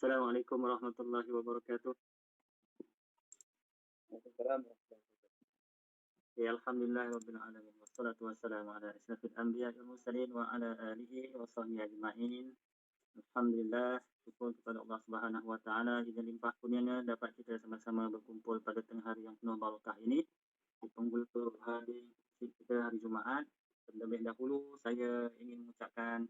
Assalamualaikum warahmatullahi wabarakatuh. Waalaikumsalam warahmatullahi wabarakatuh. Ya alhamdulillah rabbil alamin wassalatu wassalamu ala asyrafil anbiya'i wal mursalin wa ala alihi wa sahbihi ajma'in. Alhamdulillah, syukur kepada Allah Subhanahu wa taala dengan limpah kurnianya dapat kita sama-sama berkumpul pada tengah hari yang penuh barakah ini di penghujung hari kita hari Jumaat. Terlebih dahulu saya ingin mengucapkan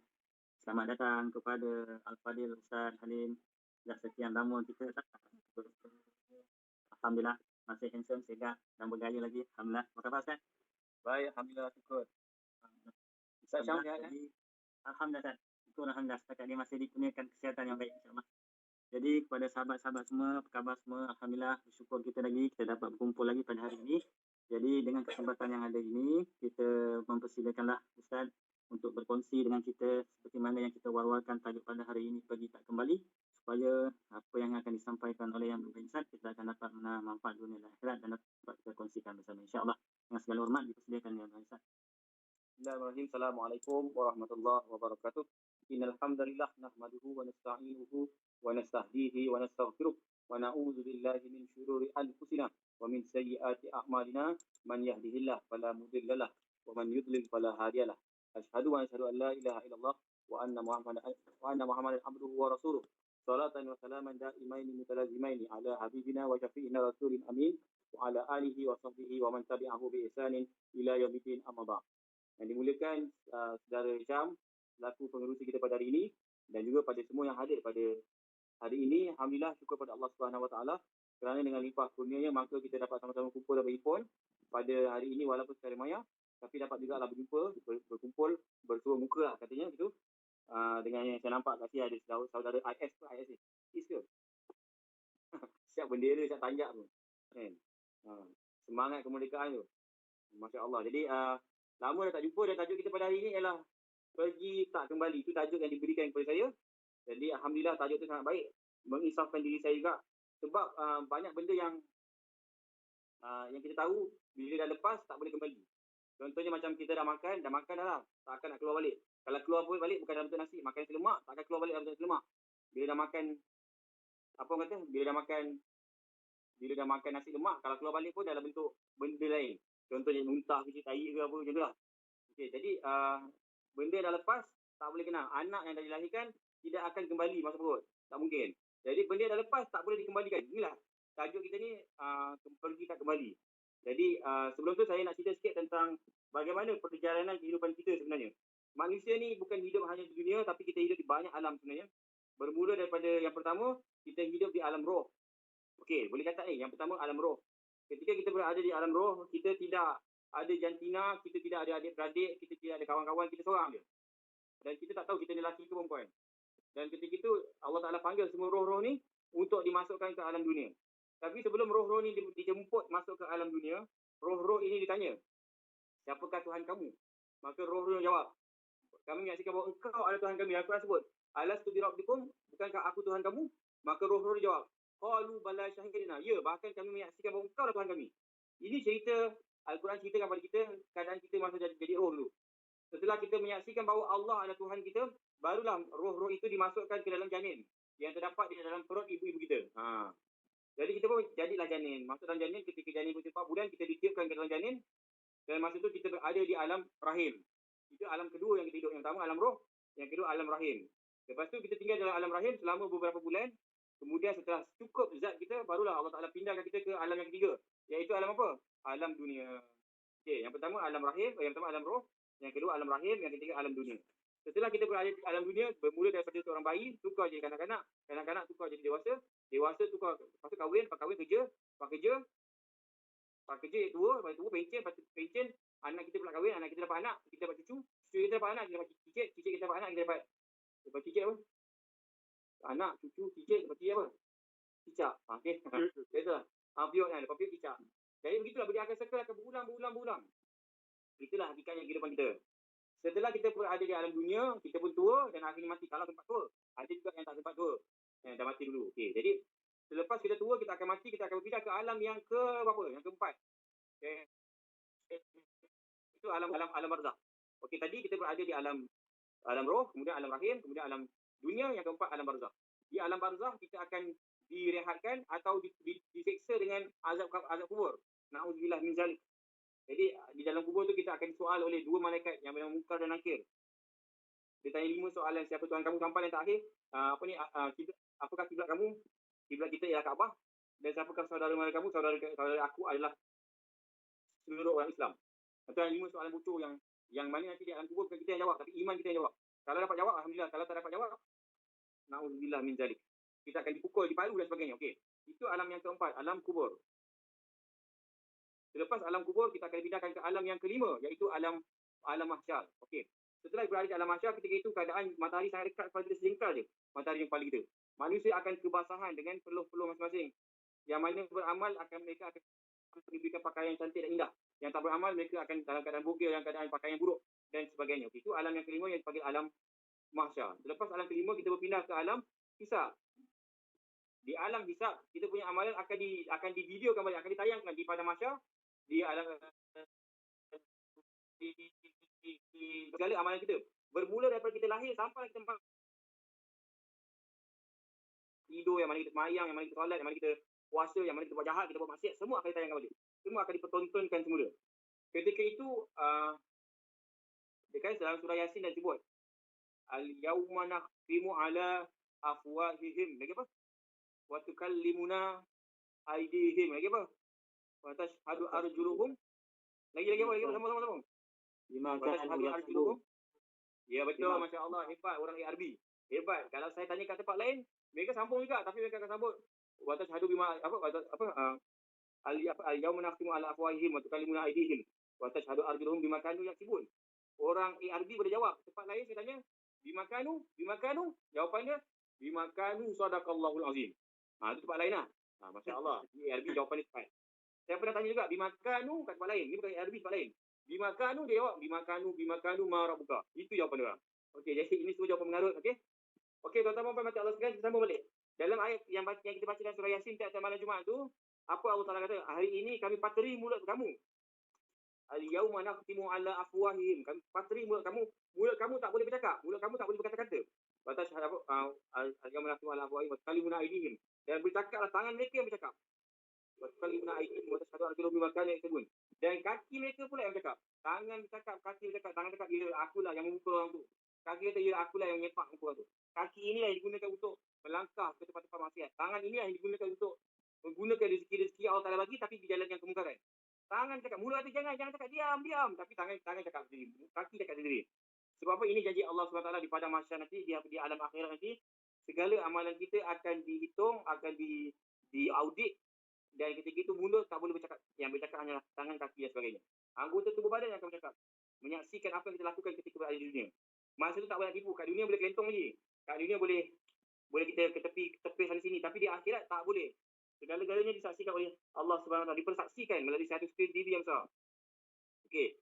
selamat datang kepada Al-Fadil Ustaz Halim. Dah sekian lama kita tak bertemu. Alhamdulillah masih handsome, segar dan bergaya lagi. Alhamdulillah. Apa khabar Ustaz? Baik, alhamdulillah, syukur. Ustaz Syam sihat kan? Alhamdulillah Ustaz. Syukur alhamdulillah setakat ini masih dikurniakan kesihatan yang baik insya-Allah. Jadi kepada sahabat-sahabat semua, apa khabar semua? Alhamdulillah, bersyukur kita dapat berkumpul lagi pada hari ini. Jadi dengan kesempatan yang ada ini, kita mempersilakanlah Ustaz untuk berkongsi dengan kita seperti mana yang kita war-warkan tajuk pada hari ini, pergi tak kembali, supaya apa yang akan disampaikan oleh yang berbaik Ustaz, kita akan dapat menerima manfaat dunia dan akhirat dan dapat kita kongsikan bersama insya-Allah. Dengan segala hormat dipersilakan yang berbaik Ustaz. Bismillahirrahmanirrahim. Assalamualaikum warahmatullahi wabarakatuh. Innal hamdalillah nahmaduhu wa nasta'inuhu wa nastahdihi wa nastaghfiruh wa na'udzu billahi min syururi anfusina wa min sayyiati a'malina. Man yahdihillahu fala mudhillalah wa man yudlil fala hadiyalah. Asyhadu an la ilaha illallah wa anna Muhammadan abduhu wa rasuluh. Salatan wa salaman da'imaini mutalazimaini ala habibina wa syafi'ina rasulil amin wa ala alihi wa sahbihi wa man tabi'ahu bi ihsanin ila yaumiddin, amma ba'd. Yang dimuliakan saudara Syam selaku pengerusi kita pada hari ini dan juga pada semua yang hadir pada hari ini. Alhamdulillah, syukur pada Allah Subhanahu Wa Taala kerana dengan limpah kurnianya maka kita dapat sama-sama kumpul dan berhimpun pada hari ini walaupun secara maya, tapi dapat juga lah berjumpa, berkumpul bersua muka lah katanya gitu. Dengan yang saya nampak kasih ada saudara IS ke IS ni. IS ke? Siap bendera, siap tanjak pun. Kan? Semangat kemerdekaan tu. Masya Allah. Jadi lama dah tak jumpa dan tajuk kita pada hari ini ialah pergi tak kembali. Itu tajuk yang diberikan kepada saya. Jadi alhamdulillah tajuk itu sangat baik. Menginsafkan diri saya juga. Sebab banyak benda yang kita tahu bila dah lepas tak boleh kembali. Contohnya macam kita dah makan dah lah. Tak akan nak keluar balik. Kalau keluar balik bukan dalam bentuk nasi, makan nasi lemak, tak akan keluar balik dalam bentuk nasi lemak. Bila dah makan apa orang kata? Bila dah makan nasi lemak, kalau keluar balik pun dalam bentuk benda lain. Contohnya muntah, kecil, tahi ke apa, macam tu lah. Okay, jadi benda dah lepas, tak boleh kenal. Anak yang dah dilahirkan, tidak akan kembali masuk perut. Tak mungkin. Jadi benda dah lepas, tak boleh dikembalikan. Inilah tajuk kita ni, pergi tak kembali. Jadi sebelum tu saya nak cerita sikit tentang bagaimana perjalanan kehidupan kita sebenarnya. Manusia ni bukan hidup hanya di dunia, tapi kita hidup di banyak alam sebenarnya. Bermula daripada yang pertama, kita hidup di alam roh. Okey, boleh kata ni, yang pertama alam roh. Ketika kita berada di alam roh, kita tidak ada jantina, kita tidak ada adik-beradik, kita tidak ada kawan-kawan, kita seorang je. Dan kita tak tahu kita ni lelaki ke perempuan. Dan ketika itu Allah Ta'ala panggil semua roh-roh ni untuk dimasukkan ke alam dunia. Tapi sebelum roh-roh ni dijemput masuk ke alam dunia, roh-roh ini ditanya, siapakah Tuhan kamu? Maka roh-roh jawab, kami menyaksikan bahawa engkau adalah Tuhan kami. Al-Quran sebut, alastu bi rabbikum, bukankah aku Tuhan kamu? Maka roh-roh jawab, qalu bala syahidina. Ya, bahkan kami menyaksikan bahawa engkau adalah Tuhan kami. Ini cerita Al-Quran ceritakan kepada kita keadaan kita masa jadi roh dulu. Setelah kita menyaksikan bahawa Allah adalah Tuhan kita, barulah roh-roh itu dimasukkan ke dalam janin yang terdapat di dalam perut ibu-ibu kita. Jadi kita pun jadilah janin. Masuk dalam janin, ketika janin berusia 4 bulan, kita ditiupkan ke dalam janin. Dan masa itu kita berada di alam rahim. Itu alam kedua yang kita hidup. Yang pertama alam roh, yang kedua alam rahim. Lepas tu kita tinggal dalam alam rahim selama beberapa bulan. Kemudian setelah cukup zat kita, barulah Allah Ta'ala pindahkan kita ke alam yang ketiga. Iaitu alam apa? Alam dunia. Okey, yang pertama alam rahim, yang pertama alam roh, yang kedua alam rahim, yang ketiga alam dunia. Setelah kita berada di alam dunia, bermula daripada seorang bayi, tukar jadi kanak-kanak, kanak-kanak tukar jadi dewasa, dewasa tukar, lepas tu kahwin, lepas kahwin kerja, lepas kerja tua, lepas tua pencen, lepas pencen, anak kita pula kahwin, anak kita dapat anak, kita dapat cucu, cucu kita dapat anak, kita dapat cicit, cicit kita dapat anak, kita dapat cicit apa? Anak, cucu, cicit, lepas cicit apa? Cicak. Okey. Biasalah. Piot kan, lepas piot cicak. Jadi begitulah, dia akan circle akan berulang. Itulah hakikatnya kehidupan kita. Setelah kita berada di alam dunia, kita pun tua dan akhirnya mati. Kalau sempat tua, ada juga yang tak sempat tua. Dah mati dulu. Okey. Jadi selepas kita tua, kita akan mati, kita akan berpindah ke alam yang ke berapa? Yang keempat. Okay. Itu alam barzakh. Okey, tadi kita berada di alam roh, kemudian alam rahim, kemudian alam dunia, yang keempat alam barzakh. Di alam barzah kita akan direhatkan atau disiksa dengan azab kubur. Na'udzubillah min zalik. Jadi di dalam kubur tu kita akan soal oleh dua malaikat yang bernama Munkar dan Nakir. Dia tanya 5 soalan. Siapa Tuhan kamu? Sampai yang terakhir, apakah kiblat kamu? Kiblat kita ialah Kaabah. Dan siapakah saudara mara kamu? Saudara aku adalah seluruh orang Islam. Itu yang 5 soalan bocor yang mana nanti di alam kubur bukan kita yang jawab, tapi iman kita yang jawab. Kalau dapat jawab, alhamdulillah. Kalau tak dapat jawab, na'udzubillah min zalik. Kita akan dipukul, dipalu dan sebagainya. Okey. Itu alam yang keempat, alam kubur. Selepas alam kubur, kita akan pindahkan ke alam yang kelima, iaitu alam mahsyar. Okey. Setelah berada di alam mahsyar, ketika itu keadaan matahari sangat dekat kepada sejengkal je. Matahari yang paling kita. Manusia akan kebasahan dengan peluh-peluh masing-masing. Yang mana beramal mereka akan diberikan pakaian cantik dan indah. Yang tak beramal, mereka akan dalam keadaan bogil, dalam keadaan pakaian buruk dan sebagainya. Itu alam yang kelima yang dipanggil alam mahsyar. Selepas alam kelima, kita berpindah ke alam hisab. Di alam hisab, kita punya amalan akan divideokan balik, akan ditayangkan di pada mahsyar. Di alam segala amalan kita. Bermula daripada kita lahir sampai kita tidur, yang mana kita mayang, yang mana kita solat, yang mana kita puasa, yang mana kita buat jahat, kita buat maksiat, semua akan ditayangkan balik. Semua akan dipertontonkan semula. Ketika itu, dalam surah Yasin dah sebut, al-yawma nakhtimu ala afwahihim. Lagi apa? Wa tukallimuna aydihim. Lagi apa? Wa tashhadu arjuluhum. Lagi apa? Sama-sama. Wa tashhadu arjuluhum. Ya betul, masya-Allah, hebat orang ARB. Hebat. Kalau saya tanya kat tempat lain, mereka sambung juga, tapi mereka akan sambut wa tashhadu bima al-yawma nakhtimu ala afwahihim wa tukallimuna aydihim wa tashhadu arjuluhum bima kanu yaksibun. Orang ARB boleh jawab. Tempat lain saya tanya, bima kanu, jawapannya bima kanu sadaqallahul azim. Itu tempat lain lah. Masya-Allah, ARB jawapannya tepat. Saya pernah tanya juga bima kanu kat tempat lain. Ini bukan ARB tempat lain. Bima kanu dia jawab bima kanu ma rabbuka. Itu jawapan dia orang. Okey, jadi ini semua jawapan mengarut, okey? Okey, tuan-tuan dan puan-puan Allah sekalian, kita sambung balik. Dalam ayat yang kita baca dalam surah Yasin tiap malam Jumaat tu, apa Allah Taala kata? Hari ini kami pateri mulut kamu. Al-yawma nakhtimu ala afwahihim. Kami pateri mulut kamu. Mulut kamu tak boleh bercakap. Mulut kamu tak boleh berkata-kata. Batas al-yawma nakhtimu ala afwahihim wa tukallimuna aydihim. Dan bercakaplah tangan mereka yang bercakap. Wa tukallimuna aydihim wa tashhadu arjuluhum bima kanu yaksubun. Dan kaki mereka pula yang bercakap. Tangan bercakap, kaki bercakap, tangan bercakap, ya akulah yang memukul orang tu. Kaki kata, ya akulah yang menyepak muka orang tu. Kaki inilah yang digunakan untuk melangkah ke tempat-tempat maksiat. Tangan inilah yang digunakan untuk menggunakan rezeki-rezeki Allah Taala bagi, tapi di jalan yang kemungkaran. Tangan cakap, mulut kata jangan cakap, diam. Tapi tangan cakap sendiri, kaki cakap sendiri. Sebab apa? Ini janji Allah SWT di pada mahsyar nanti, di alam akhirat nanti, segala amalan kita akan dihitung, akan diaudit, dan ketika itu mulut tak boleh bercakap. Yang bercakap hanyalah tangan, kaki dan sebagainya. Anggota tubuh badan yang akan bercakap, menyaksikan apa yang kita lakukan ketika berada di dunia. Masa tu tak boleh tipu. Kat dunia boleh kelentong lagi. Kat dunia boleh kita ke tepi sana sini. Tapi di akhirat tak boleh. Segala-galanya disaksikan oleh Allah SWT. Dipersaksikan melalui satu skrin TV yang besar. Okey.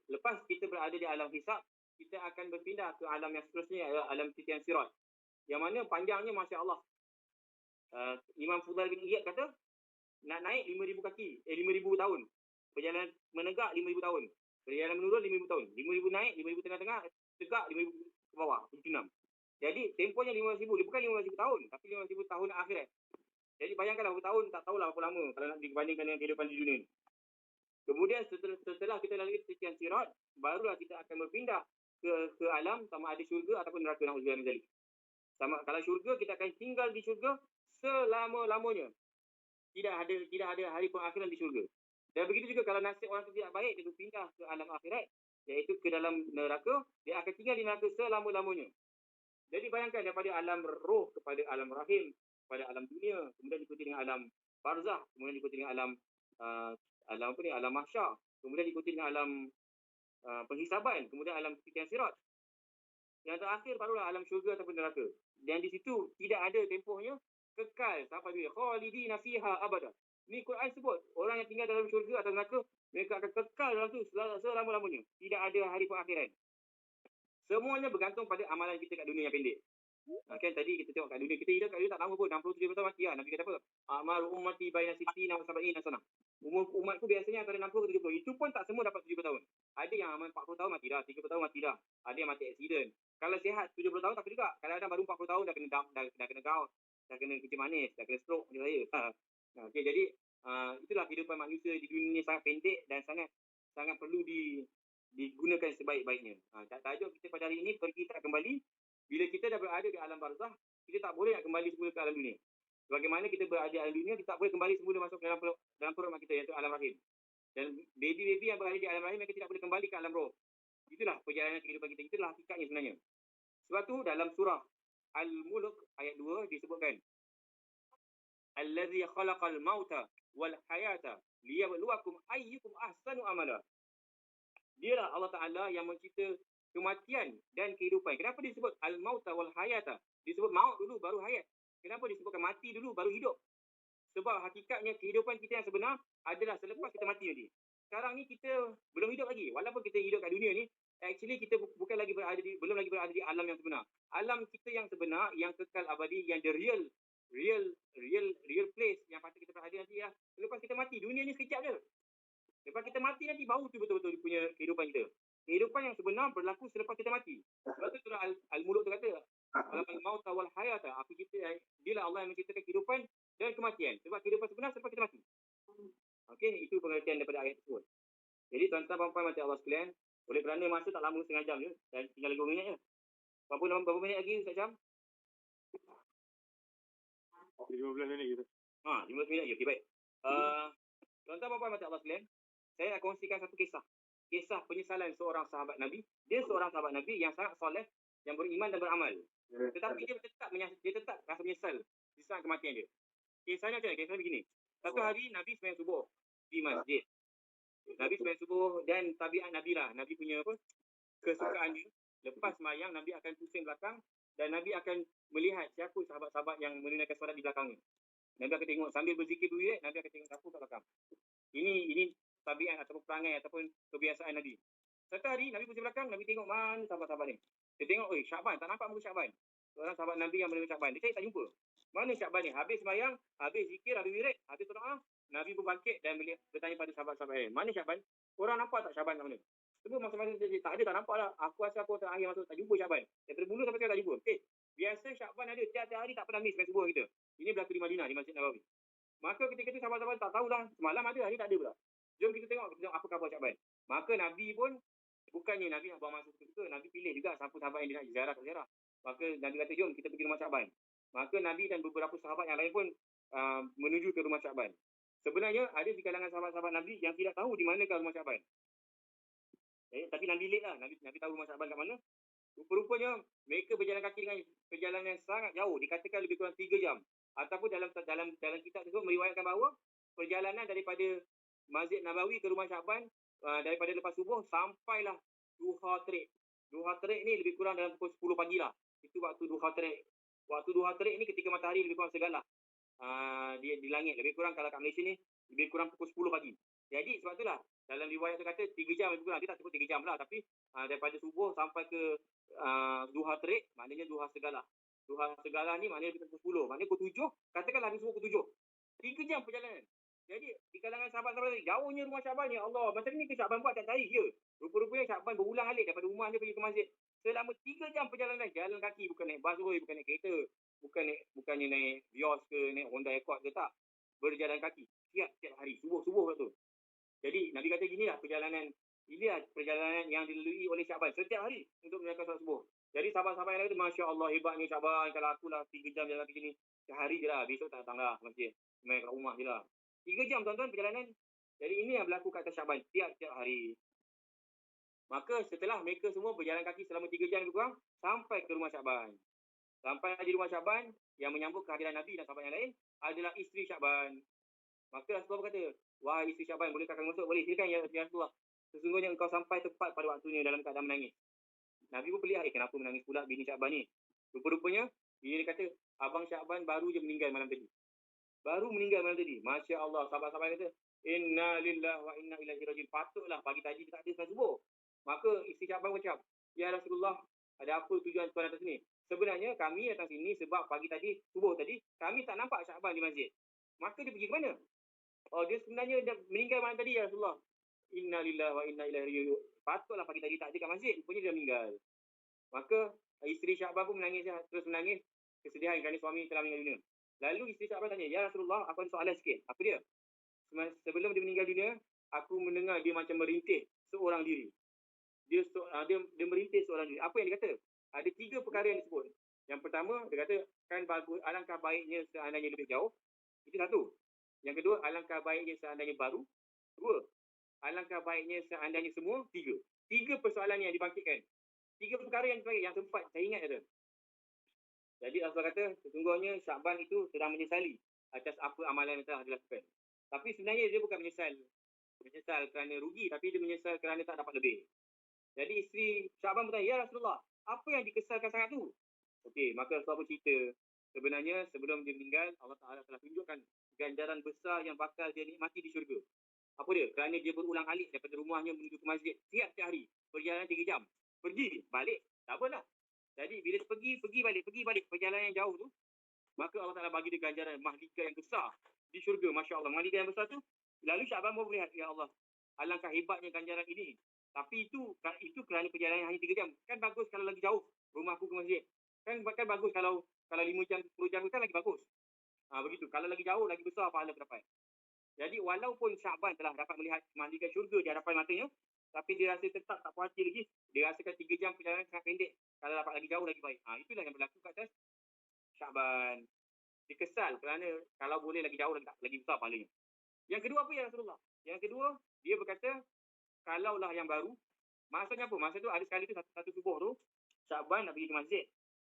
Lepas kita berada di alam hisab, kita akan berpindah ke alam yang seterusnya, alam titian sirat. Yang mana panjangnya Masya Allah. Imam Fudail bin Iyad kata, nak naik 5,000 kaki. 5,000 tahun. Perjalanan menegak 5,000 tahun. Perjalanan menurun 5,000 tahun. 5,000 naik, 5,000 tengah-tengah, tegak 5,000 ke bawah, 76. Jadi tempohnya 15,000. Dia bukan 15,000 tahun, tapi 15,000 tahun akhirat. Jadi bayangkanlah berapa tahun, tak tahulah berapa lama kalau nak dibandingkan dengan kehidupan di dunia. Kemudian setelah kita lalui sekian sirat, barulah kita akan berpindah ke alam sama ada syurga ataupun neraka. Na'udzubillah min zalik. Sama kalau syurga, kita akan tinggal di syurga selama-lamanya. Tidak ada hari pengakhiran di syurga. Dan begitu juga kalau nasib orang itu tidak baik, dia berpindah ke alam akhirat, iaitu ke dalam neraka, dia akan tinggal di neraka selama-lamanya. Jadi bayangkan daripada alam roh kepada alam rahim, kepada alam dunia, kemudian diikuti dengan alam barzah, kemudian diikuti dengan alam mahsyar, kemudian diikuti dengan alam penghisaban, kemudian alam titian sirat. Yang terakhir barulah alam syurga ataupun neraka. Dan di situ tidak ada tempohnya, kekal sampai bila khalidina fiha abada. Ni Quran sebut, orang yang tinggal dalam syurga atau neraka, mereka akan kekal dalam tu selama-lamanya. Tidak ada hari pengakhiran. Semuanya bergantung pada amalan kita kat dunia yang pendek. Kan tadi kita tengok kat dunia, kita hidup kat dunia tak lama pun, 60-70 tahun mati lah. Nabi kata apa? Amal ummati baina 60 wa 70 sana. Umur umatku biasanya antara 60 ke 70. Itu pun tak semua dapat 70 tahun. Ada yang amal 40 tahun mati dah, 30 tahun mati dah. Ada yang mati aksiden. Kalau sihat 70 tahun tak juga. Kadang-kadang baru 40 tahun dah kena gout, dah kena kencing manis, dah kena stroke macam saya. Okey, jadi itulah kehidupan manusia di dunia ni sangat pendek dan sangat perlu digunakan sebaik-baiknya. Tajuk kita pada hari ini, pergi tak kembali. Bila kita dah berada di alam barzah, kita tak boleh nak kembali semula ke alam dunia. Bagaimana kita berada di alam dunia, kita tak boleh kembali semula masuk dalam perut mak kita, iaitu alam rahim. Dan baby-baby yang berada di alam rahim, mereka tidak boleh kembali ke alam roh. Itulah perjalanan kehidupan kita. Itulah hakikatnya sebenarnya. Sebab tu dalam surah Al-Mulk ayat 2 disebutkan, Allazi khalaqal mauta wal hayata liyabluwakum ayyukum ahsanu amala. Dialah Allah Ta'ala yang mencipta kematian dan kehidupan. Kenapa disebut al-mauta wal hayata? Disebut maut dulu baru hayat. Kenapa disebutkan mati dulu baru hidup? Sebab hakikatnya kehidupan kita yang sebenar adalah selepas kita mati nanti. Sekarang ni kita belum hidup lagi. Walaupun kita hidup kat dunia ni, actually kita belum lagi berada di alam yang sebenar. Alam kita yang sebenar, yang kekal abadi, yang the real place yang patut kita berada nanti lah. Selepas kita mati, dunia ni sekejap je. Lepas kita mati nanti baru tu betul-betul punya kehidupan kita. Kehidupan yang sebenar berlaku selepas kita mati. Sebab tu surah Al-Mulk tu kata, Alamul mauta wal hayata. Aku cipta, dialah Allah yang menciptakan kehidupan dan kematian. Sebab kehidupan sebenar selepas kita mati. Okey, itu pengertian daripada ayat tersebut. Jadi tuan-tuan puan-puan macam Allah sekalian, oleh kerana masa tak lama setengah jam je, dan tinggal 5 minit je. Berapa minit lagi Ustaz Syam? 15 minit kita. 15 minit je. Okey, baik. Tuan-tuan puan-puan macam Allah sekalian, saya nak kongsikan satu kisah. Kisah penyesalan seorang sahabat Nabi. Dia seorang sahabat Nabi yang sangat soleh, yang beriman dan beramal. Tetapi dia tetap rasa menyesal di saat kematian dia. Kisahnya macam mana? Kisahnya begini. Satu hari Nabi sembahyang subuh di masjid. Nabi sembahyang subuh dan tabiat Nabi lah. Nabi punya apa? Kesukaan dia. Lepas sembahyang, Nabi akan pusing belakang dan Nabi akan melihat siapa sahabat-sahabat yang menunaikan solat di belakangnya. Nabi akan tengok sambil berzikir berwirid, Nabi akan tengok siapa kat belakang. Ini tabiat ataupun perangai ataupun kebiasaan Nabi. Satu hari Nabi pusing belakang, Nabi tengok mana sahabat-sahabat ni. Dia tengok, Syakban, tak nampak muka Syakban. Seorang sahabat Nabi yang menerima Syakban. Dia cari tak jumpa. Mana Syakban ni? Habis sembahyang, habis zikir, habis wirid, habis doa, Nabi pun bangkit dan bertanya pada sahabat-sahabat lain, mana Syakban? Korang nampak tak Syakban kat mana? Semua masa-masa dia tak ada, tak nampak lah. Aku rasa aku terakhir masuk, tak jumpa Syakban. Daripada dulu sampai sekarang tak jumpa. Biasa Syakban ada tiap-tiap hari, tak pernah miss sembahyang subuh kita. Ini berlaku di Madinah, di Masjid Nabawi. Maka ketika itu sahabat-sahabat tak tahulah, semalam ada, hari tak ada pula. Jom kita tengok apa khabar Syakban. Maka Nabi pun, bukannya Nabi nak buang masa suka-suka, Nabi pilih juga siapa sahabat yang dia nak ziarah tak ziarah. Maka Nabi kata, jom kita pergi rumah Syakban. Maka Nabi dan beberapa sahabat yang lain pun menuju ke rumah Syakban. Sebenarnya ada di kalangan sahabat-sahabat Nabi yang tidak tahu di manakah rumah Syakban. Tapi Nabi late lah. Nabi tahu rumah Syakban kat mana. Rupa-rupanya mereka berjalan kaki dengan perjalanan yang sangat jauh. Dikatakan lebih kurang 3 jam. Ataupun dalam kitab tersebut meriwayatkan bahawa perjalanan daripada Masjid Nabawi ke rumah Syakban, daripada lepas subuh sampailah duha terik. Duha terik ni lebih kurang dalam pukul 10 pagi lah. Itu waktu duha terik. Waktu duha terik ni ketika matahari lebih kurang segalah di langit. Lebih kurang kalau kat Malaysia ni lebih kurang pukul 10 pagi. Jadi sebab itulah dalam riwayat tu kata 3 jam lebih kurang. Dia tak sebut 3 jam lah, tapi daripada subuh sampai ke duha terik, maknanya duha segalah. Duha segalah ni maknanya lebih pukul 10. Maknanya pukul 7, katakanlah habis subuh pukul 7. 3 jam perjalanan. Jadi di kalangan sahabat-sahabat jauhnya rumah Syakban, ya Allah, macam ni ke Syakban buat tak tahu. Ya, rupa-rupanya Syakban berulang-alik daripada rumah dia pergi ke masjid. Selama 3 jam perjalanan jalan kaki, bukan naik bas, bukan naik kereta, bukannya naik Vios ke naik Honda Accord ke, tak. Berjalan kaki tiap hari, subuh tu. Jadi Nabi kata ginilah perjalanan, inilah perjalanan yang dilalui oleh Syakban setiap hari untuk menunaikan solat subuh. Jadi sahabat-sahabat yang lain tu, Masya Allah, hebatnya Syakban. Kalau aku lah 3 jam jalan kaki ni sehari je lah, besok tak datang lah masjid, main kat rumah je lah. 3 jam tuan-tuan perjalanan. Jadi ini yang berlaku kat atas Syakban tiap-tiap hari. Maka setelah mereka semua berjalan kaki selama 3 jam lebih kurang, sampai ke rumah Syakban. Sampai di rumah Syakban, yang menyambut kehadiran Nabi dan sahabat yang lain adalah isteri Syakban. Maka Rasulullah berkata, wahai isteri Syakban, bolehkah kami masuk? Boleh, silakan ya Rasulullah. Sesungguhnya engkau sampai tepat pada waktunya dalam keadaan menangis. Nabi pun pelik, kenapa menangis pula bini Syakban ni? Rupa-rupanya, bini dia kata, abang Syakban baru je meninggal malam tadi. Masya Allah, sahabat-sahabat kata, inna lillahi wa inna ilaihi raji'un. Patutlah pagi tadi kita tak ada solat subuh. Maka isteri Syakban ucap, ya Rasulullah, ada apa tujuan tuan atas sini? sebenarnya kami datang sini sebab pagi tadi, subuh tadi, kami tak nampak Syakban di masjid. Maka dia pergi ke mana? Oh, dia sebenarnya dah meninggal malam tadi ya Rasulullah. Inna lillahi wa inna ilaihi raji'un. Patutlah pagi tadi tak ada kat masjid, rupanya dia meninggal. Maka isteri Syakban pun menangis, terus menangis kesedihan kerana suami telah meninggal dunia. Lalu isteri Syakban tanya, "Ya Rasulullah, aku ada soalan sikit." Apa dia? Sebelum dia meninggal dunia, aku mendengar dia macam merintih seorang diri. Dia merintih seorang diri. Apa yang dia kata? Ada 3 perkara yang disebut. Yang pertama, dia kata, kan bagus, alangkah baiknya seandainya lebih jauh. Itu satu. Yang kedua, alangkah baiknya seandainya baru. 2. Alangkah baiknya seandainya semua. 3. 3 persoalan yang dibangkitkan. 3 perkara yang sempat saya ingat ada. Jadi Rasulullah kata, sesungguhnya Syakban itu sedang menyesali atas apa amalan yang telah dilakukan. Tapi sebenarnya dia bukan menyesal kerana rugi, tapi dia menyesal kerana tak dapat lebih. Jadi isteri Syakban bertanya, "Ya Rasulullah, apa yang dikesalkan sangat tu?" Okey, maka Rasulullah bercerita, sebenarnya sebelum dia meninggal, Allah Ta'ala telah tunjukkan ganjaran besar yang bakal dia nikmati di syurga. Apa dia? Kerana dia berulang alik daripada rumahnya menuju ke masjid tiap-tiap hari. Perjalanan 3 jam. Pergi, balik, tak apalah. Jadi bila dia pergi balik, perjalanan yang jauh tu, maka Allah Ta'ala bagi dia ganjaran mahliga yang besar di syurga. Masya Allah, mahliga yang besar tu. Lalu Syakban pun melihat, ya Allah, alangkah hebatnya ganjaran ini. Tapi itu kerana perjalanan hanya 3 jam. Kan bagus kalau lagi jauh rumahku ke masjid. Kan bagus kalau 5 jam, 10 jam kan lagi bagus. Begitu. Kalau lagi jauh, lagi besar pahala dapat. Jadi walaupun Syakban telah dapat melihat mahliga syurga di hadapan matanya, tapi dia rasa tetap tak puas hati lagi. Dia rasakan 3 jam perjalanan sangat pendek. Kalau dapat lagi jauh, lagi baik. Itulah yang berlaku kat atas Syakban. Dia kesal kerana kalau boleh lagi jauh, lagi besar pahalanya. Yang kedua apa ya Rasulullah? Yang kedua, dia berkata, kalaulah yang baru, maksudnya apa? Masa tu ada sekali tu satu subuh tu, Syakban nak pergi ke masjid.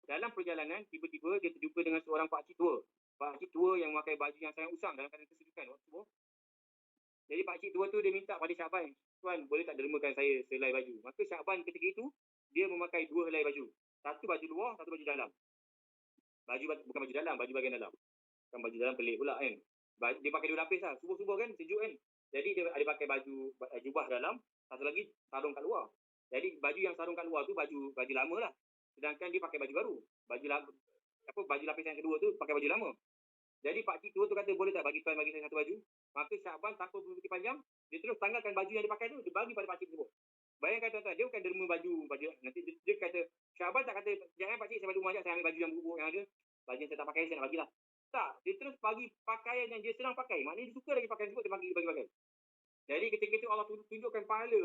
Dalam perjalanan, tiba-tiba dia terjumpa dengan seorang pakcik tua. Pakcik tua yang memakai baju yang sangat usang dalam keadaan kesejukan waktu subuh. Jadi pakcik tua tu dia minta pada Syakban, "Tuan, boleh tak dermakan saya sehelai baju?" Maka Syakban ketika itu, dia memakai 2 helai baju. Satu baju luar, satu baju dalam. Bukan baju dalam, baju bahagian dalam. Bukan baju dalam, pelik pula kan. Dia pakai 2 lapis lah. Subuh-subuh kan, sejuk kan. Jadi dia ada pakai baju jubah dalam, satu lagi sarung kat luar. Jadi baju yang sarung kat luar tu baju lama lah. Sedangkan dia pakai baju baru. Baju lapis yang kedua tu pakai baju lama. Jadi pakcik tua tu kata, "Boleh tak bagi tuan bagi saya satu baju?" Maka Syakban takut berfikir panjang, dia terus tanggalkan baju yang dia pakai tu, dia bagi pada pakcik tersebut. Bayangkan tuan-tuan, dia bukan derma baju nanti dia kata, Syakban tak kata, "Jangan pakcik, saya bagi rumah je, saya ambil baju yang buruk yang ada. Baju yang saya tak pakai, saya nak bagilah." Tak, dia terus bagi pakaian yang dia senang pakai. Maknanya dia suka lagi pakaian tersebut, dia bagi. Jadi ketika itu Allah tunjukkan pahala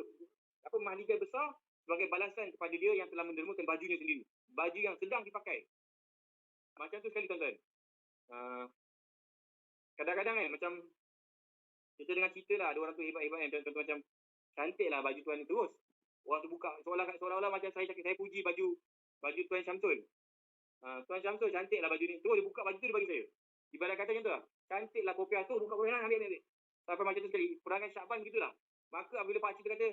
mahligai besar sebagai balasan kepada dia yang telah mendermakan bajunya sendiri. Baju yang sedang dipakai. Macam tu sekali tuan-tuan. Kadang-kadang kan macam kita dengar cerita lah, ada orang tu hebat-hebat kan, contoh macam cantik lah baju tuan ni terus. Orang tu buka seolah-olah macam saya puji baju Tuan Syamsul. Tuan Syamsul cantik lah baju ni. Terus dia buka baju tu, dia bagi saya. Ibarat kata macam tu lah. Cantik lah kopiah tu, buka kopiah, ambil. Sampai macam tu sekali. Perangai Syakban begitulah. Maka apabila pakcik tu kata,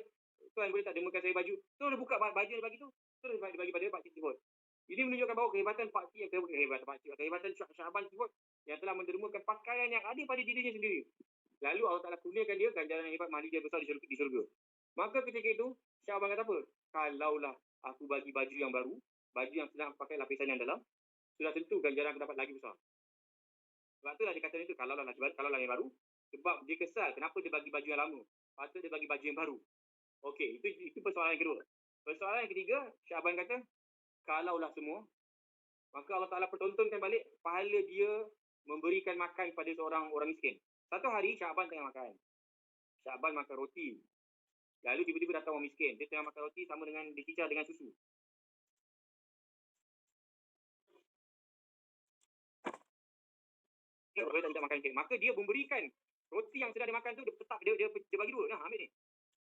"Tuan, boleh tak dermakan saya baju?" Terus dia buka baju dia bagi tu, terus dia bagi pada pakcik tersebut. Ini menunjukkan bahawa kehebatan pakcik, kehebatan Syakban tersebut yang telah mendermakan pakaian yang ada pada dirinya sendiri. Lalu Allah Ta'ala kurniakan dia ganjaran yang hebat, mahligai besar di syurga. Maka ketika itu, Syakban kata apa? Kalaulah aku bagi baju yang baru, baju yang sedang pakai lapisan yang dalam, sudah tentu ganjaran aku dapat lagi besar. Sebab itulah dia kata itu, kalaulah yang baru, sebab dia kesal, kenapa dia bagi baju yang lama? Patut dia bagi baju yang baru. Okey, itu persoalan yang kedua. Persoalan yang ketiga, Syakban kata, kalaulah semua, maka Allah Ta'ala pertontonkan balik pahala dia memberikan makan kepada seorang orang miskin. Satu hari Syakban tengah makan. Syakban makan roti. Lalu tiba-tiba datang orang miskin. Dia tengah makan roti sama dengan dicicah dengan susu. Dia tak makan miskin. Maka dia memberikan roti yang sedang dimakan tu, dia bagi 2. Nah, ambil ni.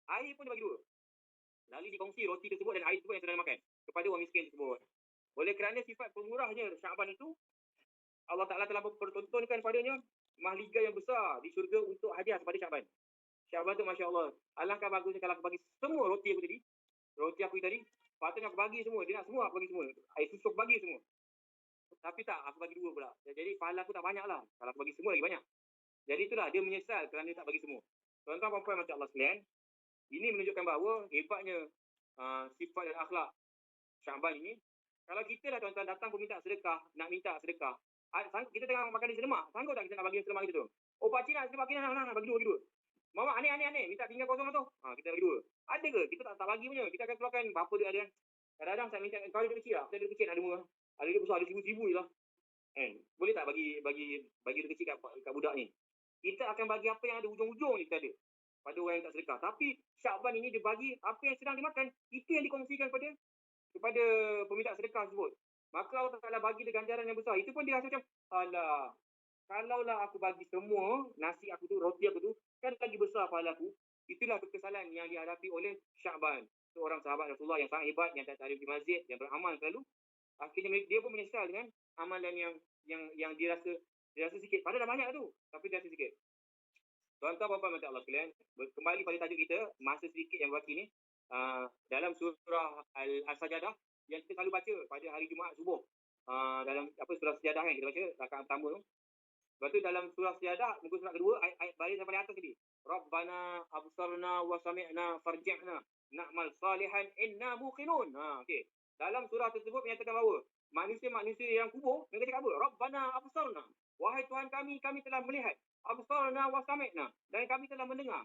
Air pun dia bagi 2. Lalu dikongsi roti tersebut dan air tersebut yang sedang dimakan kepada orang miskin tersebut. Oleh kerana sifat pemurahnya Syakban itu, Allah Ta'ala telah mempertontonkan padanya mahligai yang besar di syurga untuk hadiah kepada Syakban. Syakban tu Masya Allah, alangkah bagusnya kalau aku bagi semua roti aku tadi, patutnya aku bagi semua. Dia nak semua aku bagi semua. Air susu aku bagi semua. Tapi tak, aku bagi 2 pula. Jadi pahala aku tak banyak lah. Kalau aku bagi semua lagi banyak. Jadi itulah, dia menyesal kerana dia tak bagi semua. Tuan-tuan puan-puan macam Allah sekalian, ini menunjukkan bahawa hebatnya sifat dan akhlak Syakban ini Kalau kita lah tuan-tuan datang pun minta sedekah, nak minta sedekah. Kita tengah makan nasi lemak, sanggup tak kita nak bagi nasi lemak kita tu? Oh pakcik nak nasi lemak kita nak bagi dua. Mama aneh, minta tinggal kosong tu. Kita bagi dua. Ada ke? Kita tak bagi punya. Kita akan keluarkan berapa duit ada kan. Kadang-kadang saya minta, kau ada duit kecil tak? Saya ada duit kecil nak ada. Ada duit besar, ada seribu je lah. Boleh tak bagi duit kecil kat budak ni? Kita akan bagi apa yang ada ujung-ujung ni kita ada. Pada orang yang tak sedekah. Tapi Syakban ini dia bagi apa yang sedang dimakan. Itu yang dikongsikan kepada peminta sedekah tersebut. Maka Allah Ta'ala bagi dia ganjaran yang besar. Itu pun dia rasa macam, alah, kalaulah aku bagi semua nasi aku tu, roti aku tu, kan lagi besar pahala aku. Itulah kekesalan yang dihadapi oleh Syakban, seorang sahabat Rasulullah yang sangat hebat, yang tak ada di masjid, yang beramal selalu. Akhirnya dia pun menyesal dengan amalan yang dirasa sikit. Padahal dah banyak tu, tapi dirasa sikit. Tuan-tuan puan-puan mata Allah sekalian, kembali pada tajuk kita, masa sedikit yang berbaki ni, dalam surah Al-Sajadah yang kita selalu baca pada hari Jumaat subuh. Dalam surah Sajadah kan kita baca rakaat pertama tu. Lepas tu dalam surah Sajadah, muka surat kedua, ayat baris sampai atas tadi. Rabbana absarna wa sami'na farji'na na'mal salihan inna muqinun. Okey. Dalam surah tersebut menyatakan bahawa manusia-manusia yang kubur, mereka cakap apa? Rabbana absarna. Wahai Tuhan kami telah melihat. Absarna wa sami'na. Dan kami telah mendengar.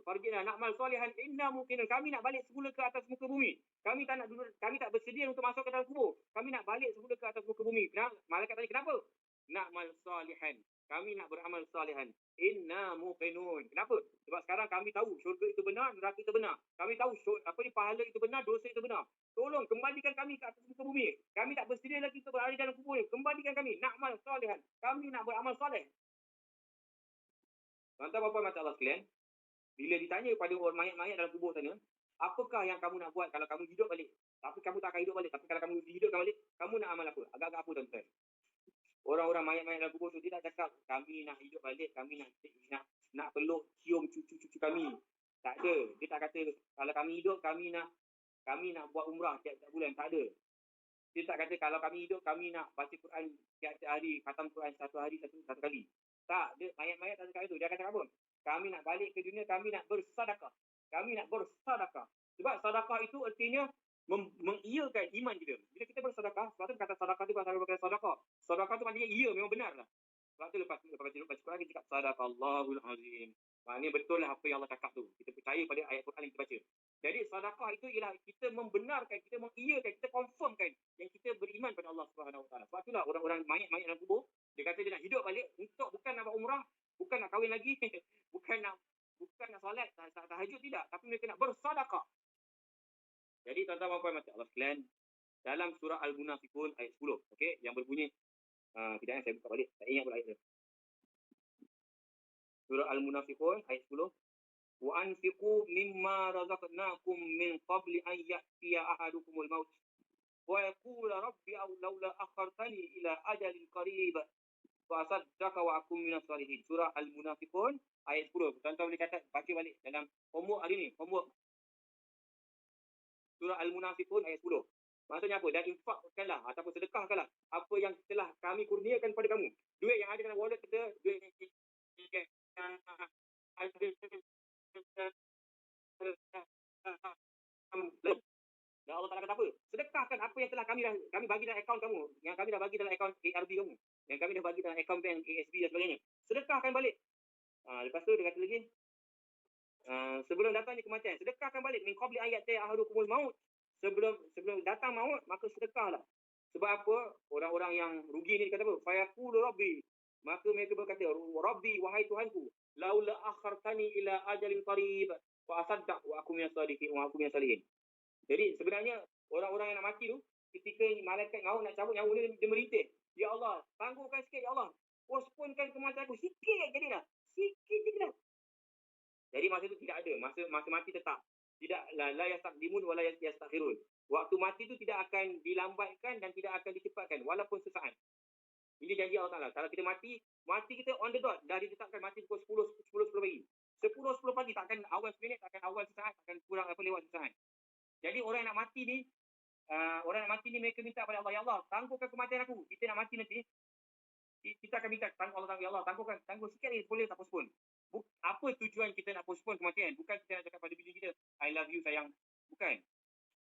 Farji'na na'mal salihan inna muqinun. Kami nak balik semula ke atas muka bumi. Kami tak bersedia untuk masuk ke dalam kubur. Kami nak balik semula ke atas muka bumi. Malaikat tanya kenapa? Na'mal salihan. Kami nak beramal salihan. Inna muqinun. Kenapa? Sebab sekarang kami tahu syurga itu benar, neraka itu benar. Kami tahu pahala itu benar, dosa itu benar. Tolong kembalikan kami ke atas muka bumi. Kami tak bersedia lagi untuk berada dalam kubur ini. Kembalikan kami. Na'mal salihan. Kami nak beramal salih. Tuan-tuan bapa mata Allah sekalian, bila ditanya pada orang mayat-mayat dalam kubur sana, apakah yang kamu nak buat kalau kamu hidup balik? Tapi kamu tak akan hidup balik. Tapi kalau kamu dihidupkan balik, kamu nak amal apa? Agak-agak apa tuan-tuan? Orang-orang mayat-mayat dalam kubur tu dia tak cakap kami nak hidup balik, kami nak peluk cium cucu-cucu kami. Tak ada. Dia tak kata kalau kami hidup kami nak buat umrah tiap-tiap bulan. Tak ada. Dia tak kata kalau kami hidup kami nak baca Quran tiap-tiap hari, khatam Quran satu hari satu kali. Tak, dia mayat-mayat tak cakap itu. Dia kata apa? Kami nak balik ke dunia, kami nak bersedekah. Kami nak bersedekah. Sebab sedekah itu artinya mengiyakan iman kita. Bila kita bersedekah, sebab tu kata sedekah tu bukan kata sedekah. Sedekah tu maknanya iya, memang benar lah. Sebab tu lepas baca Quran kita cakap sadaqallahul azim. Maknanya betul lah apa yang Allah cakap tu. Kita percaya pada ayat Quran yang kita baca. Jadi sedekah itu ialah kita membenarkan, kita mengiyakan, kita confirmkan yang kita beriman pada Allah Subhanahu Wa Taala. Sebab itulah orang-orang mayat-mayat dalam kubur, dia kata dia nak hidup balik untuk bukan nak buat umrah, bukan nak kahwin lagi, bukan nak solat, tak tahajud, tidak, tapi mereka nak bersedekah. Jadi tuan-tuan puan-puan mata Allah sekalian, dalam surah Al-Munafiqun ayat 10, okey, yang berbunyi kejap saya buka balik, tak ingat pula ayat tu. Surah Al-Munafiqun ayat 10. Wa anfiqu mimma razaqnakum min qabli an ya'tiya ahadukumul maut wa yaqulu rabbi aw laula akhartani ila ajalin qarib fa asaddaqa wa akum minas salihin. Surah Al-Munafiqun ayat 10. Tuan-tuan boleh catat, baca balik dalam homework hari ni, homework. Surah Al-Munafiqun ayat 10. Maksudnya apa? Dan infakkanlah ataupun sedekahkanlah apa yang telah kami kurniakan kepada kamu. Duit yang ada dalam wallet kita, duit yang ada dan Allah Ta'ala kata apa? Sedekahkan apa yang telah kami bagi dalam akaun kamu, yang kami dah bagi dalam akaun ARB kamu, yang kami dah bagi dalam akaun bank ASB dan sebagainya. Sedekahkan balik. Lepas tu dia kata lagi, sebelum datangnya kematian, sedekahkan balik. Min qabli ayat ahadukumul maut. Sebelum datang maut, maka sedekahlah. Sebab apa? Orang-orang yang rugi ni kata apa? Fayaqulu rabbi. Maka mereka berkata, Rabbi, wahai Tuhanku, laula akhartani ila ajalin qarib fa asaddaq wa akum minas salihin. Jadi sebenarnya orang-orang yang nak mati tu, ketika malaikat maut nak cabut nyawa dia merintih. Ya Allah, tangguhkan sikit ya Allah. Postponekan kematian aku sikit jadilah. Sikit jadilah. Jadi masa itu tidak ada. Masa mati tetap. Tidak la yastaqdimun wa la yastakhirun. Waktu mati itu tidak akan dilambatkan dan tidak akan dicepatkan walaupun sesaat. Ini janji Allah Ta'ala. Kalau kita mati kita on the dot. Dah ditetapkan mati pukul 10 pagi. 10 pagi, takkan awal seminit, takkan awal sesaat, takkan kurang lewat sesaat. Jadi orang yang nak mati ni, mereka minta kepada Allah, ya Allah, tangguhkan kematian aku. Kita nak mati nanti, kita akan minta Allah, ya Allah, tangguh sikit ni, boleh tak postpone? Apa tujuan kita nak postpone kematian? Bukan kita nak cakap pada bini kita, I love you sayang. Bukan.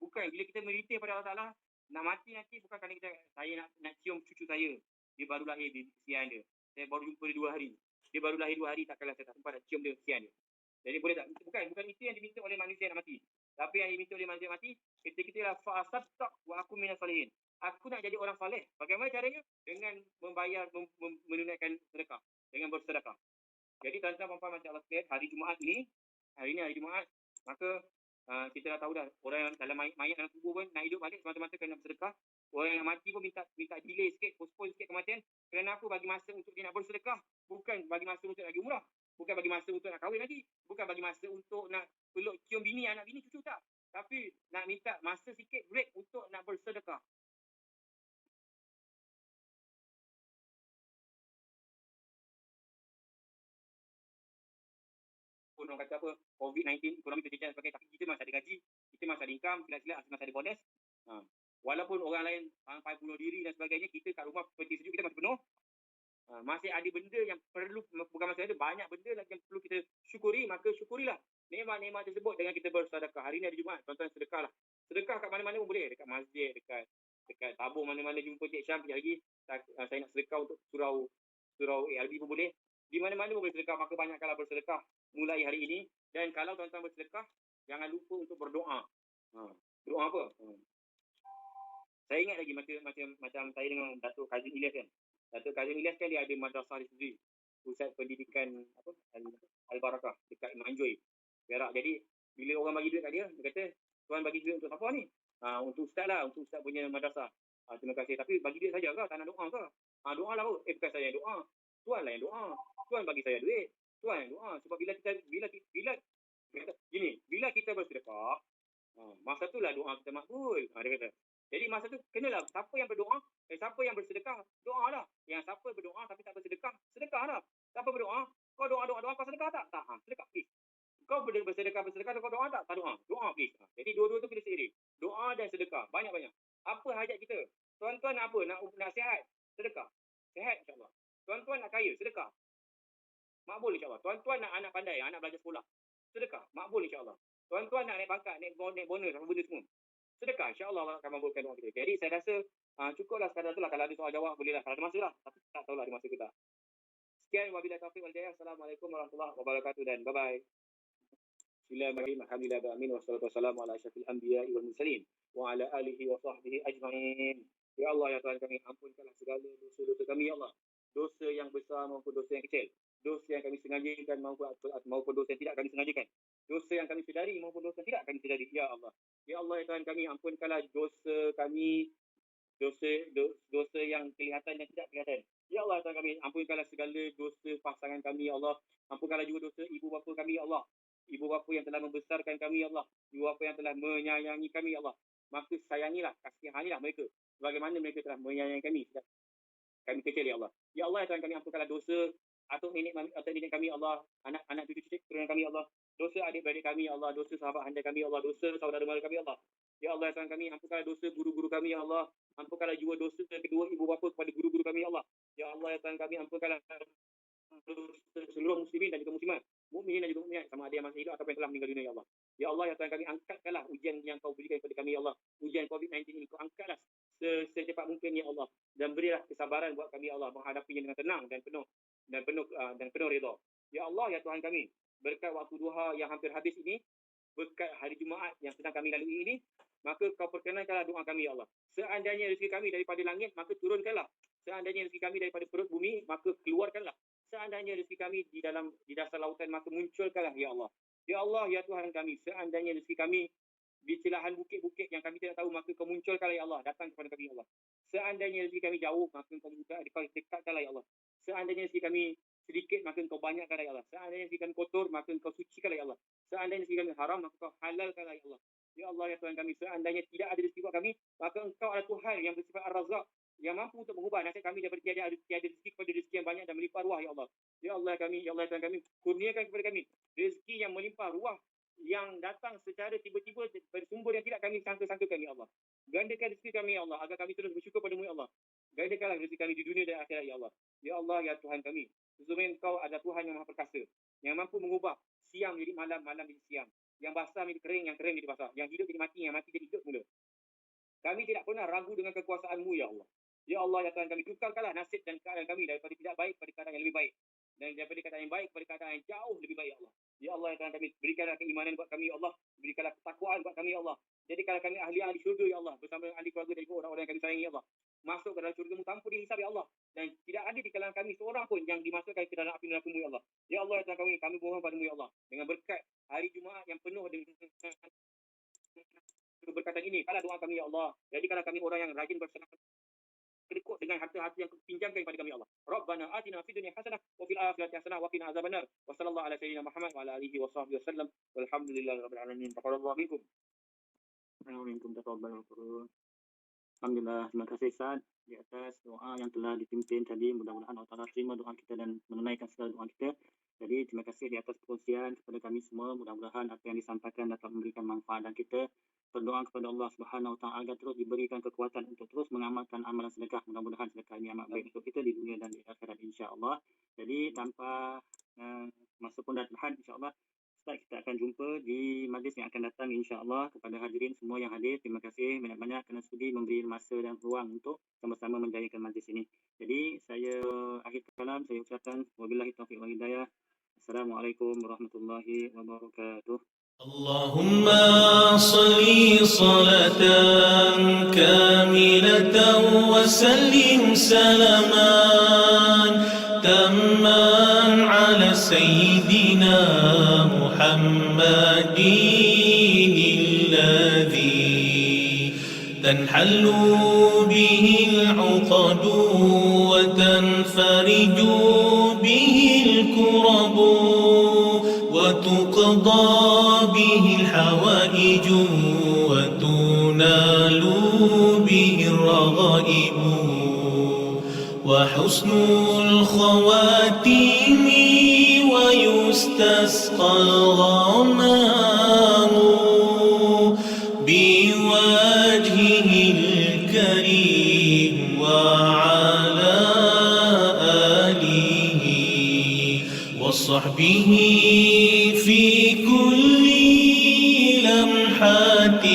Bukan bila kita merintih pada Allah Ta'ala, nak mati nanti bukan kerana saya nak cium cucu saya. Dia baru lahir, kesian dia. Saya baru jumpa dia 2 hari. Dia baru lahir 2 hari, takkanlah saya tak sempat nak cium dia, kesian dia. Jadi boleh tak? Bukan itu yang diminta oleh manusia yang nak mati. Tapi yang diminta oleh manusia yang mati, kita lah fa'asaddaq wa aku minas salihin. Aku nak jadi orang saleh. Bagaimana caranya? Dengan membayar, menunaikan sedekah. Dengan bersedekah. Jadi tuan-tuan puan-puan macam Allah sekalian, hari ini hari Jumaat, maka kita dah tahu dah, orang yang dalam mayat dalam kubur pun nak hidup balik semata-mata kerana bersedekah. Orang yang mati pun minta delay sikit, postpone sikit kematian. Kerana aku bagi masa untuk dia nak bersedekah. Bukan bagi masa untuk nak pergi umrah. Bukan bagi masa untuk nak kahwin lagi. Bukan bagi masa untuk nak peluk cium bini, anak bini, cucu tak. Tapi nak minta masa sikit break untuk nak bersedekah. Orang kata apa, COVID-19, ekonomi terjejas dan sebagainya, tapi kita masih ada gaji, kita masih ada income, silat-silat masih ada bonus. Walaupun orang lain sampai bunuh diri dan sebagainya, kita kat rumah peti sejuk kita masih penuh. Masih ada benda yang perlu, bukan masih ada, banyak benda lagi yang perlu kita syukuri, maka syukurilah nikmat-nikmat tersebut dengan kita bersedekah. Hari ni hari Jumaat, tuan-tuan sedekahlah. Sedekah kat mana-mana pun boleh, dekat masjid, dekat tabung mana-mana jumpa Cik Syam lagi, saya nak sedekah untuk surau ALB pun boleh. Di mana-mana pun boleh sedekah, maka banyakkanlah bersedekah mulai hari ini. Dan kalau tuan-tuan bersedekah, jangan lupa untuk berdoa. Doa apa? Saya ingat lagi macam saya dengan Datuk Kazim Ilyas kan. Datuk Kazim Ilyas kan dia ada madrasah dia sendiri. Pusat pendidikan Al-Barakah dekat Manjoy, Perak. Jadi bila orang bagi duit kat dia, dia kata, tuan bagi duit untuk siapa ni? Untuk ustaz lah, untuk ustaz punya madrasah. Terima kasih. Tapi bagi duit saja ke? Tak nak doa ke? Doa lah. Bukan saya yang doa. Tuan lah yang doa. Tuan bagi saya duit. Tuan yang doa. Sebab bila kita bersedekah, masa tu lah doa kita makbul. Dia kata. Jadi masa tu kenalah siapa yang berdoa, siapa yang bersedekah, doa lah. Yang siapa berdoa tapi tak bersedekah, sedekah lah. Siapa berdoa, kau doa, kau sedekah tak? Tak. Sedekah please. Kau bersedekah, kau doa tak? Tak doa. Doa please. Jadi dua-dua tu kena seiring. Doa dan sedekah. Banyak-banyak. Apa hajat kita? Tuan-tuan nak apa? Nak sihat? Sedekah. Sihat insyaAllah. Tuan-tuan nak kaya? Sedekah. Makbul insyaAllah. Tuan-tuan nak anak pandai, anak belajar sekolah? Sedekah. Makbul insyaAllah. Tuan-tuan nak naik pangkat, naik bonus, apa benda semua? Sedekah. InsyaAllah Allah akan makbulkan doa kita. Jadi saya rasa cukuplah sekadar tu lah. Kalau ada soal jawab, bolehlah. Kalau ada masa lah. Tapi tak tahulah ada masa ke tak. Sekian. Wabillahi taufiq wal hidayah. Assalamualaikum warahmatullahi wabarakatuh dan bye-bye. Bismillahirrahmanirrahim. Alhamdulillah amin wassalatu wassalamu ala asyrafil anbiya'i wal mursalin wa ala alihi wa sahbihi ajma'in. Ya Allah ya Tuhan kami, ampunkanlah segala dosa-dosa kami ya Allah. Dosa yang besar maupun dosa yang kecil. Dosa yang kami sengajakan maupun dosa yang tidak kami sengajakan. Dosa yang kami sedari maupun dosa yang tidak kami sedari. Ya Allah. Ya Allah ya Tuhan kami, ampunkanlah dosa kami, dosa yang kelihatan dan tidak kelihatan. Ya Allah ya Tuhan kami, ampunkanlah segala dosa pasangan kami ya Allah. Ampunkanlah juga dosa ibu bapa kami ya Allah. Ibu bapa yang telah membesarkan kami ya Allah. Ibu bapa yang telah menyayangi kami ya Allah. Maka sayangilah, kasihanilah mereka sebagaimana mereka telah menyayangi kami sejak kami kecil ya Allah. Ya Allah ya Tuhan kami, ampunkanlah dosa atuk nenek kami ya Allah, anak cucu keturunan kami ya Allah. Dosa adik-beradik kami ya Allah, dosa sahabat anda kami ya Allah, dosa saudara mara kami ya Allah. Ya Allah ya Tuhan kami, ampunkanlah dosa guru-guru kami ya Allah. Ampunkanlah juga dosa kedua ibu bapa kepada guru-guru kami ya Allah. Ya Allah ya Tuhan kami, ampunkanlah seluruh muslimin dan juga muslimat, mukminin dan juga mukminat, sama ada yang masih hidup ataupun yang telah meninggal dunia ya Allah. Ya Allah ya Tuhan kami, angkatkanlah ujian yang kau berikan kepada kami ya Allah. Ujian COVID-19 ini kau angkatlah secepat mungkin ya Allah, dan berilah kesabaran buat kami ya Allah menghadapinya dengan tenang dan penuh redha. Ya Allah ya Tuhan kami, berkat waktu duha yang hampir habis ini, berkat hari Jumaat yang sedang kami lalui ini, maka kau perkenankanlah doa kami ya Allah. Seandainya rezeki kami daripada langit, maka turunkanlah. Seandainya rezeki kami daripada perut bumi, maka keluarkanlah. Seandainya rezeki kami di dasar lautan, maka munculkanlah ya Allah. Ya Allah ya Tuhan kami, seandainya rezeki kami di celahan bukit-bukit yang kami tidak tahu, maka kau munculkanlah ya Allah, datang kepada kami ya Allah. Seandainya rezeki kami jauh, maka kau dekatkanlah ya Allah. Seandainya rezeki kami sedikit, maka kau banyakkanlah ya Allah. Seandainya rezeki kami kotor, maka kau sucikanlah ya Allah. Seandainya rezeki kami haram, maka kau halalkanlah ya Allah. Ya Allah ya Tuhan kami, seandainya tidak ada rezeki buat kami, maka Engkau adalah Tuhan yang bersifat Ar-Razzaq, yang mampu untuk mengubah nasib kami daripada tiada rezeki kepada rezeki yang banyak dan melimpah ruah ya Allah. Ya Allah kami, ya Allah Tuhan kami, kurniakan kepada kami rezeki yang melimpah ruah, yang datang secara tiba-tiba dari sumber yang tidak kami sangka-sangkakan ya Allah. Gandakan rezeki kami ya Allah, agar kami terus bersyukur padamu ya Allah. Gandakanlah rezeki kami di dunia dan akhirat ya Allah. Ya Allah ya Tuhan kami, sesungguhnya Engkau adalah Tuhan yang Maha Perkasa, yang mampu mengubah siang menjadi malam, malam menjadi siang, Yang basah menjadi kering, yang kering jadi basah. Yang hidup jadi mati, yang mati jadi hidup mula. Kami tidak pernah ragu dengan kekuasaan-Mu, Ya Allah. Ya Allah, ya Tuhan kami, tukarkanlah nasib dan keadaan kami daripada tidak baik pada keadaan yang lebih baik. Dan daripada keadaan yang baik pada keadaan yang jauh lebih baik, Ya Allah. Ya Allah, ya Tuhan kami, berikanlah keimanan buat kami, Ya Allah. Berikanlah ketakwaan buat kami, Ya Allah. Jadikanlah kami ahli-ahli syurga, Ya Allah. Bersama dengan ahli keluarga dan orang-orang yang kami sayangi, Ya Allah. Masuk ke dalam syurga-Mu tanpa dihisab, Ya Allah. Dan tidak ada di kalangan kami seorang pun yang dimasukkan ke dalam api neraka-Mu, Ya Allah. Ya Allah, ya Tuhan kami mohon padamu, Ya Allah. Dengan berkat hari Jumaat yang penuh dengan keberkatan ini, kalau doa kami, Ya Allah. Jadikanlah kami orang yang rajin bersedekah berikut dengan harta-harta yang pinjamkan kepada kami, Ya Allah. Rabbana atina fid dunya hasanah wa fil akhirati hasanah wa qina azabannar. Wa sallallahu ala sayyidina Muhammad wa ala alihi wa sahbihi wasallam. Walhamdulillahirabbil alamin. Taqabbalallahu minkum. Assalamualaikum warahmatullahi wabarakatuh. Alhamdulillah, terima kasih Ustaz di atas doa yang telah dipimpin tadi. Mudah-mudahan Allah Ta'ala terima doa kita dan menunaikan segala doa kita. Jadi terima kasih di atas perkongsian kepada kami semua. Mudah-mudahan apa yang disampaikan dapat memberikan manfaat, dan kita berdoa kepada Allah Subhanahu Wa Ta'ala agar terus diberikan kekuatan untuk terus mengamalkan amalan sedekah. Mudah-mudahan sedekah ini amat baik untuk kita di dunia dan di akhirat, insya-Allah. Jadi tanpa masa pun dah terhad, insya-Allah Ustaz, kita akan jumpa di majlis yang akan datang, insya-Allah. Kepada hadirin semua yang hadir, terima kasih banyak-banyak kerana sudi memberi masa dan ruang untuk sama-sama menjayakan majlis ini. Jadi saya akhir kalam, saya ucapkan wabillahi taufiq wal hidayah. Assalamualaikum warahmatullahi wabarakatuh. Allahumma salli salatan kamilatan wa sallim salaman tamman ala sayyidina محمد الذي تنحل به العقد وتنفرج به الكرب وتقضى به الحوائج وتنال به الرغائب وحسن الخواتيم ويستسقى الغمام بوجهه الكريم وعلى آله وصحبه في كل لمحة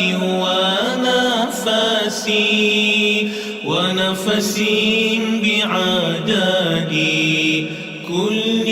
ونفس بعدد كل